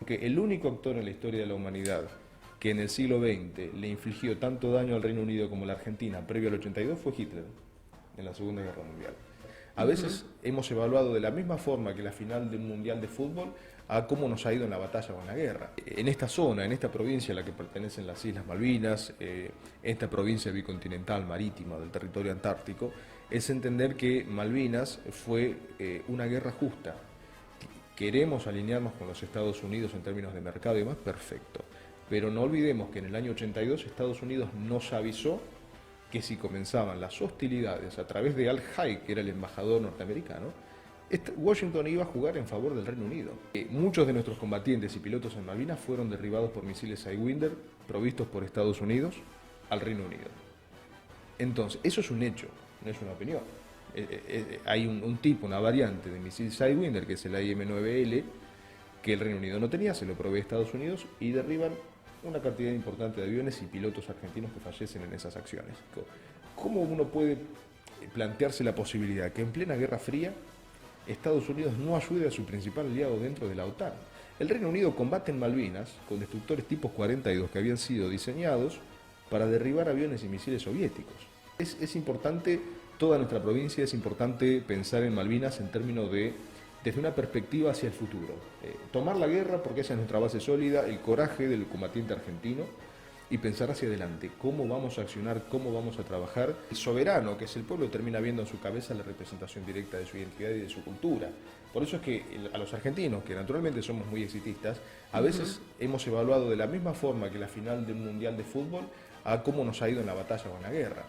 Que el único actor en la historia de la humanidad que en el siglo XX le infligió tanto daño al Reino Unido como la Argentina previo al 82 fue Hitler, en la Segunda Guerra Mundial. A veces hemos evaluado de la misma forma que la final de un mundial de fútbol a cómo nos ha ido en la batalla o en la guerra. En esta zona, en esta provincia a la que pertenecen las Islas Malvinas, esta provincia bicontinental marítima del territorio antártico, es entender que Malvinas fue una guerra justa. Queremos alinearnos con los Estados Unidos en términos de mercado y demás, perfecto. Pero no olvidemos que en el año 82 Estados Unidos nos avisó que si comenzaban las hostilidades a través de Al Haig, que era el embajador norteamericano, Washington iba a jugar en favor del Reino Unido. Muchos de nuestros combatientes y pilotos en Malvinas fueron derribados por misiles Sidewinder provistos por Estados Unidos al Reino Unido. Entonces, eso es un hecho, no es una opinión. Hay un tipo, una variante de misil Sidewinder, que es el IM-9L, que el Reino Unido no tenía, se lo provee Estados Unidos y derriban una cantidad importante de aviones y pilotos argentinos que fallecen en esas acciones. ¿Cómo uno puede plantearse la posibilidad que en plena Guerra Fría Estados Unidos no ayude a su principal aliado dentro de la OTAN? El Reino Unido combate en Malvinas con destructores tipo 42 que habían sido diseñados para derribar aviones y misiles soviéticos. Es importante, toda nuestra provincia, es importante pensar en Malvinas en términos de desde una perspectiva hacia el futuro. Tomar la guerra, porque esa es nuestra base sólida, el coraje del combatiente argentino, y pensar hacia adelante, cómo vamos a accionar, cómo vamos a trabajar. El soberano, que es el pueblo, termina viendo en su cabeza la representación directa de su identidad y de su cultura. Por eso es que a los argentinos, que naturalmente somos muy exitistas, a veces hemos evaluado de la misma forma que la final de un mundial de fútbol a cómo nos ha ido en la batalla o en la guerra,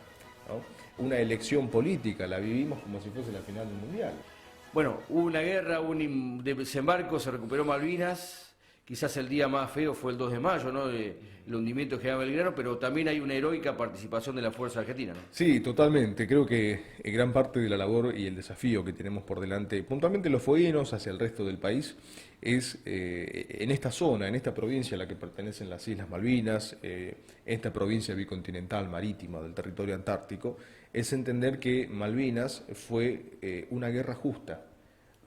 ¿no? Una elección política la vivimos como si fuese la final de un mundial. Bueno, hubo una guerra, hubo un desembarco, se recuperó Malvinas, quizás el día más feo fue el 2 de mayo, ¿no? El hundimiento de General Belgrano, pero también hay una heroica participación de la Fuerza Argentina, ¿no? Sí, totalmente. Creo que gran parte de la labor y el desafío que tenemos por delante, puntualmente los fueguinos hacia el resto del país, es en esta zona, en esta provincia a la que pertenecen las Islas Malvinas, esta provincia bicontinental marítima del territorio antártico, es entender que Malvinas fue una guerra justa.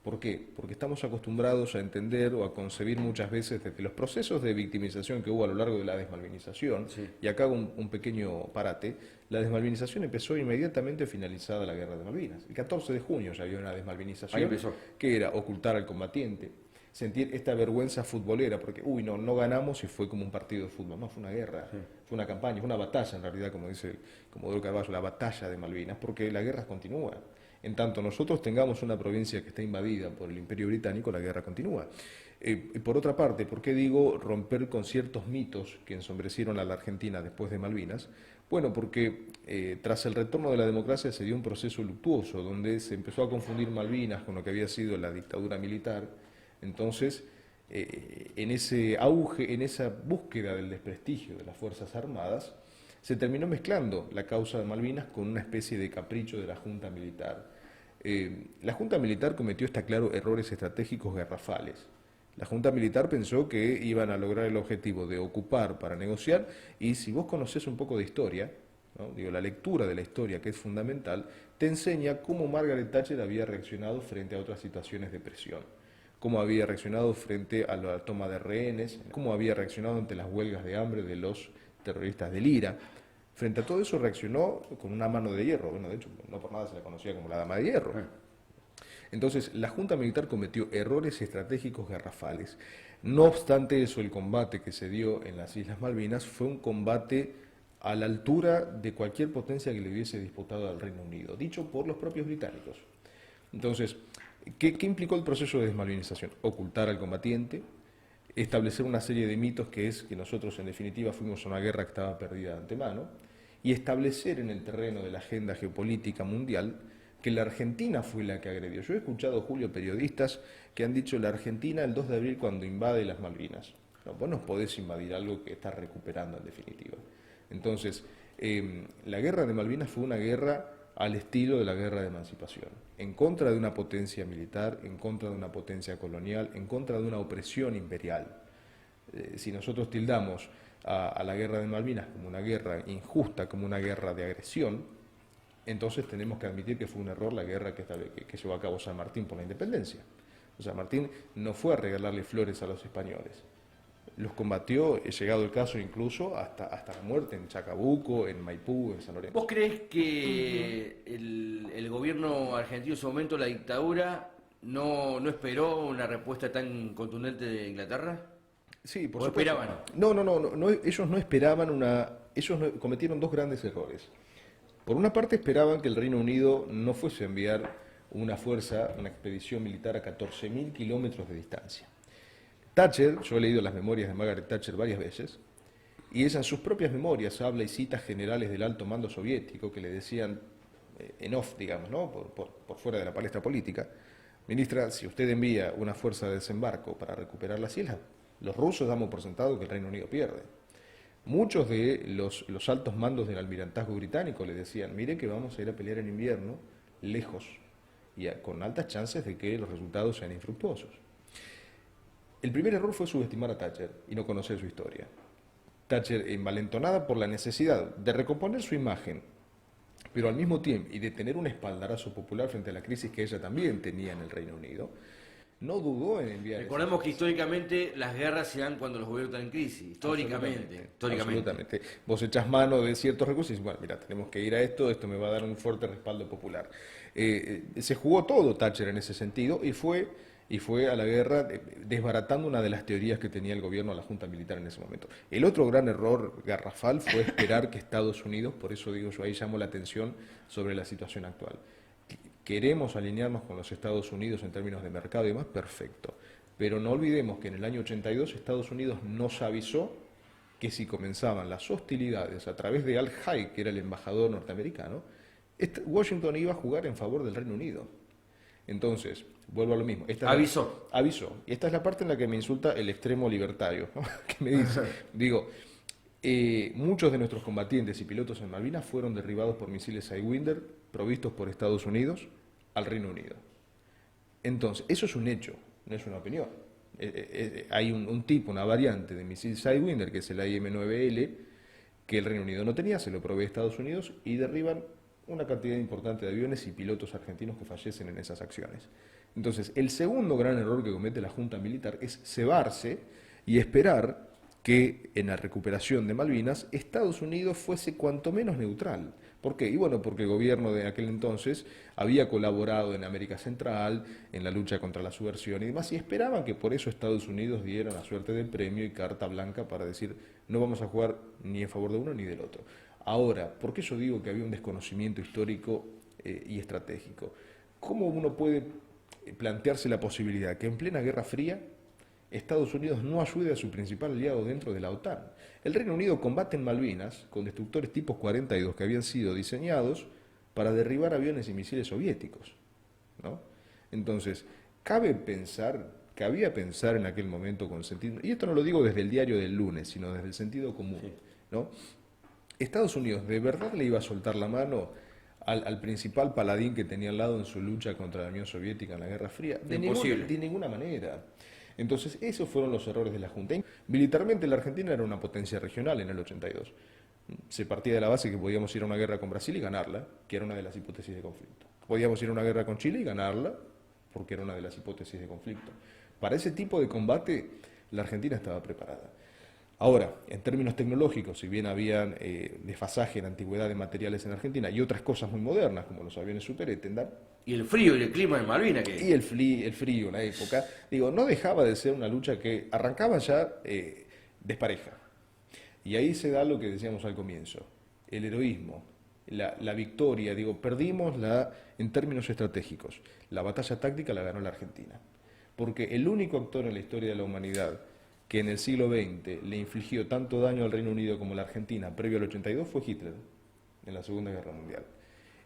¿Por qué? Porque estamos acostumbrados a entender o a concebir muchas veces desde los procesos de victimización que hubo a lo largo de la desmalvinización, Sí. y acá hago un pequeño parate, la desmalvinización empezó inmediatamente finalizada la guerra de Malvinas. El 14 de junio ya había una desmalvinización. Ahí empezó. Que era ocultar al combatiente, sentir esta vergüenza futbolera, porque, no ganamos y fue como un partido de fútbol, no, fue una guerra, Sí. fue una campaña, fue una batalla en realidad, como dice Comodoro Carvalho, la batalla de Malvinas, porque la guerra continúa. En tanto nosotros tengamos una provincia que está invadida por el Imperio Británico, la guerra continúa. Y por otra parte, ¿por qué digo romper con ciertos mitos que ensombrecieron a la Argentina después de Malvinas? Bueno, porque tras el retorno de la democracia se dio un proceso luctuoso, donde se empezó a confundir Malvinas con lo que había sido la dictadura militar. Entonces, en ese auge, en esa búsqueda del desprestigio de las Fuerzas Armadas, se terminó mezclando la causa de Malvinas con una especie de capricho de la Junta Militar. La Junta Militar cometió, está claro, errores estratégicos garrafales. La Junta Militar pensó que iban a lograr el objetivo de ocupar para negociar, y si vos conocés un poco de historia, ¿no? Digo, la lectura de la historia, que es fundamental, te enseña cómo Margaret Thatcher había reaccionado frente a otras situaciones de presión, cómo había reaccionado frente a la toma de rehenes, cómo había reaccionado ante las huelgas de hambre de los terroristas del IRA. Frente a todo eso reaccionó con una mano de hierro. Bueno, de hecho, no por nada se la conocía como la Dama de Hierro. Entonces, la Junta Militar cometió errores estratégicos garrafales. No obstante eso, el combate que se dio en las Islas Malvinas fue un combate a la altura de cualquier potencia que le hubiese disputado al Reino Unido, dicho por los propios británicos. Entonces, ¿qué implicó el proceso de desmalvinización? Ocultar al combatiente, establecer una serie de mitos, que es que nosotros en definitiva fuimos a una guerra que estaba perdida de antemano, y establecer en el terreno de la agenda geopolítica mundial que la Argentina fue la que agredió. Yo he escuchado, Julio, periodistas que han dicho la Argentina el 2 de abril cuando invade las Malvinas. No, vos no podés invadir algo que estás recuperando en definitiva. Entonces, la guerra de Malvinas fue una guerra al estilo de la guerra de emancipación, en contra de una potencia militar, en contra de una potencia colonial, en contra de una opresión imperial. Si nosotros tildamos a la guerra de Malvinas como una guerra injusta, como una guerra de agresión, entonces tenemos que admitir que fue un error la guerra que llevó a cabo San Martín por la independencia. O sea, Martín no fue a regalarle flores a los españoles, los combatió, llegado el caso incluso, hasta la muerte en Chacabuco, en Maipú, en San Lorenzo. ¿Vos creés que el gobierno argentino en su momento, la dictadura, no esperó una respuesta tan contundente de Inglaterra? Sí, por ¿O supuesto. esperaban? No, ellos no esperaban cometieron dos grandes errores. Por una parte esperaban que el Reino Unido no fuese a enviar una expedición militar a 14.000 kilómetros de distancia. Thatcher, yo he leído las memorias de Margaret Thatcher varias veces, y ella en sus propias memorias habla y cita generales del alto mando soviético que le decían, en off, digamos, ¿no? por fuera de la palestra política: ministra, si usted envía una fuerza de desembarco para recuperar las islas, los rusos damos por sentado que el Reino Unido pierde. Muchos de los altos mandos del almirantazgo británico le decían: mire que vamos a ir a pelear en invierno, lejos, y con altas chances de que los resultados sean infructuosos. El primer error fue subestimar a Thatcher y no conocer su historia. Thatcher, envalentonada por la necesidad de recomponer su imagen, pero al mismo tiempo, y de tener un espaldarazo popular frente a la crisis que ella también tenía en el Reino Unido, no dudó en enviar... Recordemos que históricamente las guerras se dan cuando los gobiernos están en crisis, históricamente. Absolutamente. Vos echás mano de ciertos recursos y dices, bueno, mira, tenemos que ir a esto me va a dar un fuerte respaldo popular. Se jugó todo Thatcher en ese sentido y fue a la guerra desbaratando una de las teorías que tenía el gobierno, la Junta Militar en ese momento. El otro gran error garrafal fue esperar que Estados Unidos, por eso digo yo, ahí llamo la atención sobre la situación actual. Queremos alinearnos con los Estados Unidos en términos de mercado y demás, perfecto. Pero no olvidemos que en el año 82 Estados Unidos nos avisó que si comenzaban las hostilidades a través de Al Haig, que era el embajador norteamericano, Washington iba a jugar en favor del Reino Unido. Entonces, vuelvo a lo mismo. Avisó. Y esta es la parte en la que me insulta el extremo libertario, ¿no? Que me dice, digo, muchos de nuestros combatientes y pilotos en Malvinas fueron derribados por misiles Sidewinder provistos por Estados Unidos al Reino Unido. Entonces, eso es un hecho, no es una opinión. Hay un tipo, una variante de misil Sidewinder, que es el IM-9L, que el Reino Unido no tenía, se lo provee Estados Unidos, y derriban una cantidad importante de aviones y pilotos argentinos que fallecen en esas acciones. Entonces, el segundo gran error que comete la Junta Militar es cebarse y esperar que en la recuperación de Malvinas Estados Unidos fuese cuanto menos neutral. ¿Por qué? Y bueno, porque el gobierno de aquel entonces había colaborado en América Central, en la lucha contra la subversión y demás, y esperaban que por eso Estados Unidos diera la suerte de premio y carta blanca para decir, no vamos a jugar ni en favor de uno ni del otro. Ahora, ¿por qué yo digo que había un desconocimiento histórico y estratégico? ¿Cómo uno puede plantearse la posibilidad que en plena Guerra Fría Estados Unidos no ayude a su principal aliado dentro de la OTAN? El Reino Unido combate en Malvinas con destructores tipo 42 que habían sido diseñados para derribar aviones y misiles soviéticos, ¿no? Entonces, cabía pensar en aquel momento con sentido, y esto no lo digo desde el diario del lunes, sino desde el sentido común, ¿no? Estados Unidos de verdad le iba a soltar la mano al principal paladín que tenía al lado en su lucha contra la Unión Soviética en la Guerra Fría. De ninguna manera. Entonces, esos fueron los errores de la Junta. Militarmente, la Argentina era una potencia regional en el 82. Se partía de la base que podíamos ir a una guerra con Brasil y ganarla, que era una de las hipótesis de conflicto. Podíamos ir a una guerra con Chile y ganarla, porque era una de las hipótesis de conflicto. Para ese tipo de combate, la Argentina estaba preparada. Ahora, en términos tecnológicos, si bien habían desfasaje en antigüedad de materiales en Argentina y otras cosas muy modernas, como los aviones Super Étendard, y el frío y el clima en Malvinas. Y el frío, la época, digo, no dejaba de ser una lucha que arrancaba ya despareja. Y ahí se da lo que decíamos al comienzo, el heroísmo, la victoria, digo, perdimos en términos estratégicos. La batalla táctica la ganó la Argentina. Porque el único actor en la historia de la humanidad que en el siglo XX le infligió tanto daño al Reino Unido como la Argentina previo al 82 fue Hitler, en la Segunda Guerra Mundial.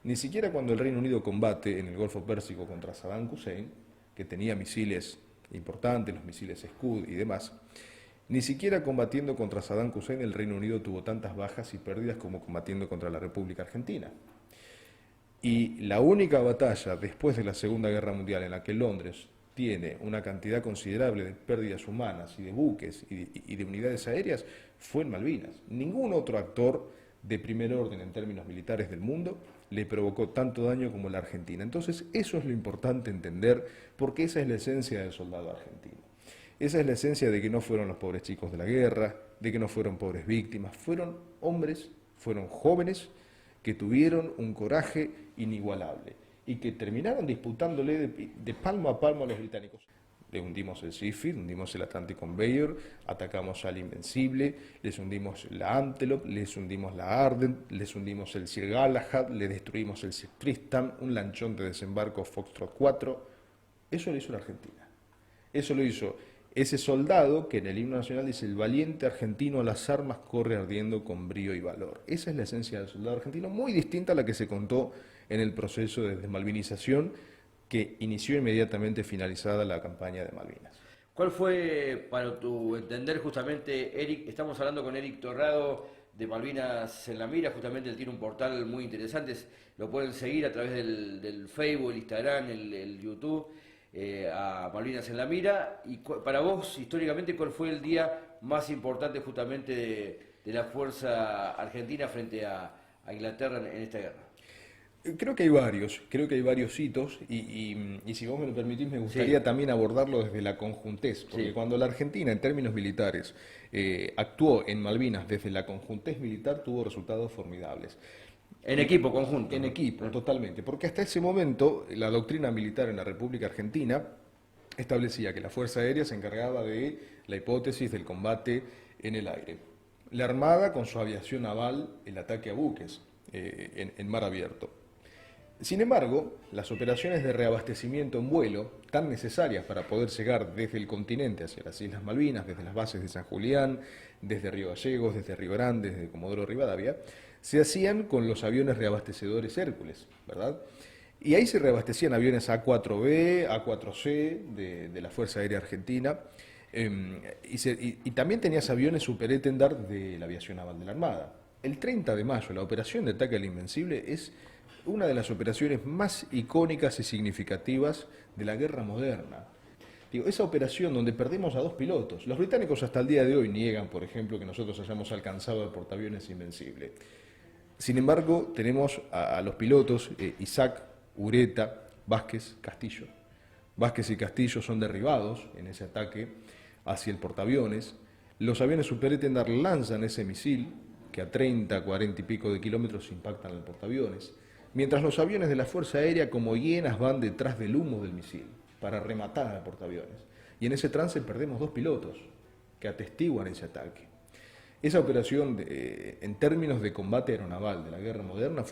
Ni siquiera cuando el Reino Unido combate en el Golfo Pérsico contra Saddam Hussein, que tenía misiles importantes, los misiles Scud y demás, ni siquiera combatiendo contra Saddam Hussein el Reino Unido tuvo tantas bajas y pérdidas como combatiendo contra la República Argentina. Y la única batalla después de la Segunda Guerra Mundial en la que Londres tiene una cantidad considerable de pérdidas humanas y de buques y de unidades aéreas fue en Malvinas. Ningún otro actor de primer orden en términos militares del mundo le provocó tanto daño como la Argentina. Entonces, eso es lo importante entender, porque esa es la esencia del soldado argentino. Esa es la esencia de que no fueron los pobres chicos de la guerra, de que no fueron pobres víctimas, fueron hombres, fueron jóvenes que tuvieron un coraje inigualable y que terminaron disputándole de palmo a palmo a los británicos. Le hundimos el Sheffield, hundimos el Atlantic Conveyor, atacamos al Invencible, les hundimos la Antelope, les hundimos la Ardent, les hundimos el Sir Galahad, le destruimos el Sir Tristram, un lanchón de desembarco Foxtrot 4. Eso lo hizo la Argentina. Eso lo hizo ese soldado que en el himno nacional dice: el valiente argentino a las armas corre ardiendo con brío y valor. Esa es la esencia del soldado argentino, muy distinta a la que se contó en el proceso de desmalvinización que inició inmediatamente finalizada la campaña de Malvinas. ¿Cuál fue, para tu entender, justamente, Eric, estamos hablando con Eric Torrado de Malvinas en la Mira, justamente él tiene un portal muy interesante, lo pueden seguir a través del Facebook, el Instagram, el YouTube, a Malvinas en la Mira. Y para vos, históricamente, ¿cuál fue el día más importante justamente de la fuerza argentina frente a Inglaterra en esta guerra? Creo que hay varios hitos y si vos me lo permitís me gustaría Sí. también abordarlo desde la conjuntez, porque Sí. cuando la Argentina en términos militares actuó en Malvinas desde la conjuntez militar tuvo resultados formidables. En equipo, conjunto. En ¿no? equipo, totalmente, porque hasta ese momento la doctrina militar en la República Argentina establecía que la Fuerza Aérea se encargaba de la hipótesis del combate en el aire. La Armada con su aviación naval, el ataque a buques en mar abierto. Sin embargo, las operaciones de reabastecimiento en vuelo, tan necesarias para poder llegar desde el continente hacia las Islas Malvinas, desde las bases de San Julián, desde Río Gallegos, desde Río Grande, desde Comodoro Rivadavia, se hacían con los aviones reabastecedores Hércules, ¿verdad? Y ahí se reabastecían aviones A4B, A4C de la Fuerza Aérea Argentina, y también tenías aviones superétendard de la aviación naval de la Armada. El 30 de mayo, la operación de ataque al Invencible es una de las operaciones más icónicas y significativas de la guerra moderna. Digo, esa operación donde perdemos a 2 pilotos. Los británicos hasta el día de hoy niegan, por ejemplo, que nosotros hayamos alcanzado el portaaviones Invencible. Sin embargo, tenemos a los pilotos Isaac, Ureta, Vázquez, Castillo. Vázquez y Castillo son derribados en ese ataque hacia el portaaviones. Los aviones superétendard lanzan ese misil que a 30, 40 y pico de kilómetros impactan al portaaviones, mientras los aviones de la Fuerza Aérea como hienas van detrás del humo del misil para rematar al portaaviones. Y en ese trance perdemos 2 pilotos que atestiguan ese ataque. Esa operación, en términos de combate aeronaval de la guerra moderna,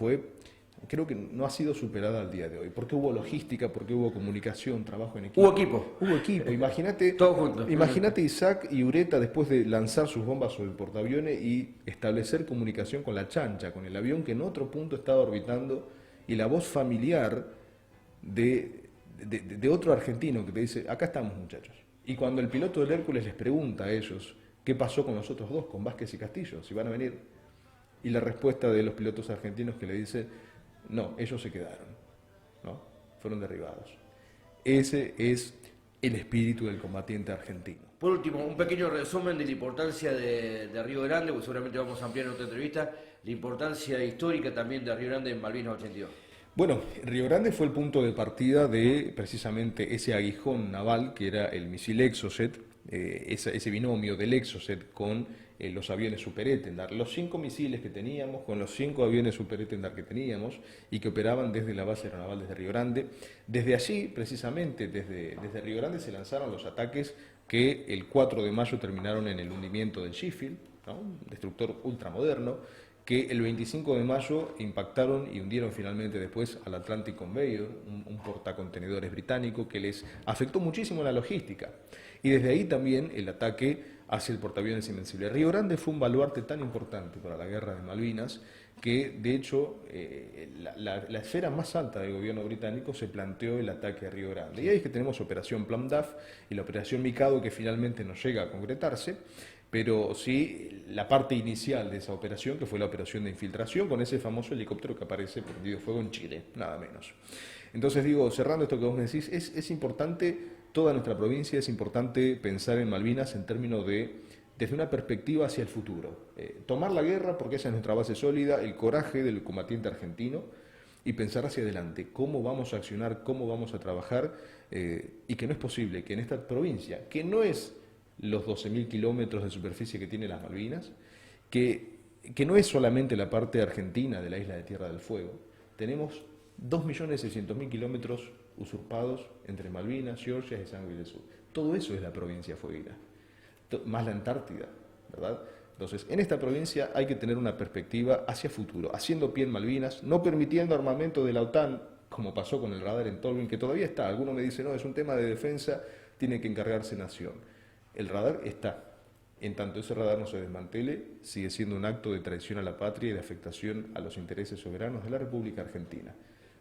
creo que no ha sido superada al día de hoy, porque hubo logística, porque hubo comunicación, trabajo en equipo. Hubo equipo. Hubo equipo. Imagínate, Todo junto. imagínate Isaac y Ureta después de lanzar sus bombas sobre el portaaviones y establecer comunicación con la chancha, con el avión que en otro punto estaba orbitando, y la voz familiar de otro argentino que te dice: acá estamos, muchachos. Y cuando el piloto del Hércules les pregunta a ellos qué pasó con los otros 2, con Vázquez y Castillo, si van a venir, y la respuesta de los pilotos argentinos que le dice: no, ellos se quedaron, ¿no? Fueron derribados. Ese es el espíritu del combatiente argentino. Por último, un pequeño resumen de la importancia de Río Grande, porque seguramente vamos a ampliar en otra entrevista, la importancia histórica también de Río Grande en Malvinas 82. Bueno, Río Grande fue el punto de partida de precisamente ese aguijón naval que era el misil Exocet, ese binomio del Exocet con los aviones superétendard, los 5 misiles que teníamos, con los 5 aviones superétendard que teníamos y que operaban desde la base aeronaval desde Río Grande. Desde allí, precisamente, desde Río Grande se lanzaron los ataques que el 4 de mayo terminaron en el hundimiento del Sheffield, ¿no? Un destructor ultramoderno, que el 25 de mayo impactaron y hundieron finalmente después al Atlantic Conveyor, un portacontenedores británico que les afectó muchísimo la logística. Y desde ahí también el ataque hacia el portaaviones Invencible. Río Grande fue un baluarte tan importante para la guerra de Malvinas que, de hecho, la esfera más alta del gobierno británico se planteó el ataque a Río Grande. Y ahí es que tenemos Operación Plum Duff y la Operación Mikado, que finalmente no llega a concretarse, pero sí la parte inicial de esa operación, que fue la operación de infiltración, con ese famoso helicóptero que aparece prendido fuego en Chile, nada menos. Entonces digo, cerrando esto que vos me decís, es importante, toda nuestra provincia, es importante pensar en Malvinas en términos desde una perspectiva hacia el futuro. Tomar la guerra, porque esa es nuestra base sólida, el coraje del combatiente argentino, y pensar hacia adelante, cómo vamos a accionar, cómo vamos a trabajar, y que no es posible que en esta provincia, que no es los 12.000 kilómetros de superficie que tiene las Malvinas, que no es solamente la parte argentina de la isla de Tierra del Fuego. Tenemos 2.600.000 kilómetros usurpados entre Malvinas, Georgia y Sandwich del Sur. Todo eso es la provincia fueguina, más la Antártida, ¿verdad? Entonces, en esta provincia hay que tener una perspectiva hacia futuro, haciendo pie en Malvinas, no permitiendo armamento de la OTAN, como pasó con el radar en Tolwyn, que todavía está. Algunos me dicen, no, es un tema de defensa, tiene que encargarse Nación. El radar está. En tanto ese radar no se desmantele, sigue siendo un acto de traición a la patria y de afectación a los intereses soberanos de la República Argentina.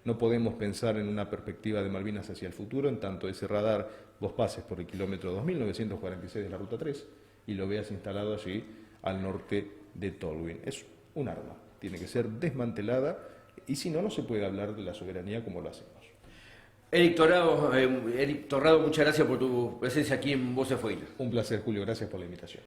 No podemos pensar en una perspectiva de Malvinas hacia el futuro, en tanto ese radar vos pases por el kilómetro 2946 de la Ruta 3 y lo veas instalado allí al norte de Tolwyn. Es un arma, tiene que ser desmantelada y si no, no se puede hablar de la soberanía como lo hacemos. Eric Torrado, muchas gracias por tu presencia aquí en Voces Fueguinas. Un placer, Julio, gracias por la invitación.